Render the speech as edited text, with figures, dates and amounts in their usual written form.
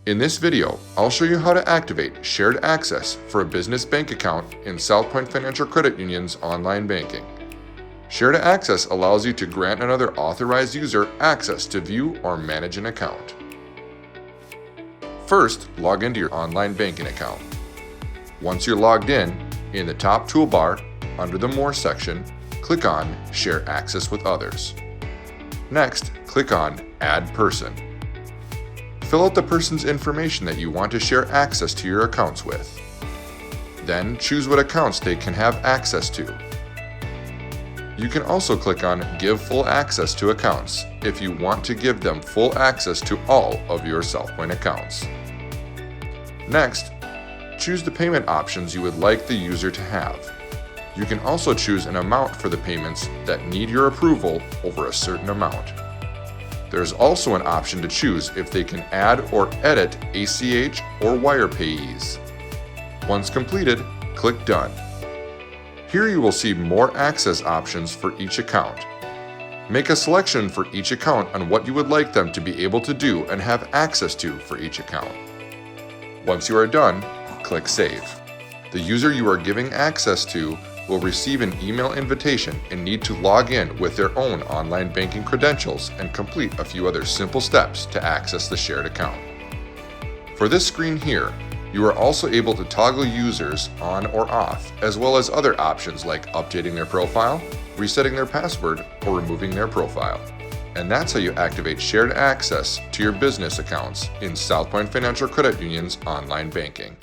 In this video, I'll show you how to activate shared access for a business bank account in South Point Financial Credit Union's online banking. Shared access allows you to grant another authorized user access to view or manage an account. First, log into your online banking account. Once you're logged in the top toolbar, under the More section, click on Share Access with Others. Next, click on Add Person. Fill out the person's information that you want to share access to your accounts with. Then choose what accounts they can have access to. You can also click on Give Full Access to Accounts if you want to give them full access to all of your South Point accounts. Next, choose the payment options you would like the user to have. You can also choose an amount for the payments that need your approval over a certain amount. There's also an option to choose if they can add or edit ACH or wire payees. Once completed, click Done. Here you will see more access options for each account. Make a selection for each account on what you would like them to be able to do and have access to for each account. Once you are done, click Save. The user you are giving access to will receive an email invitation and need to log in with their own online banking credentials and complete a few other simple steps to access the shared account. For this screen here, you are also able to toggle users on or off, as well as other options like updating their profile, resetting their password, or removing their profile. And that's how you activate shared access to your business accounts in South Point Financial Credit Union's online banking.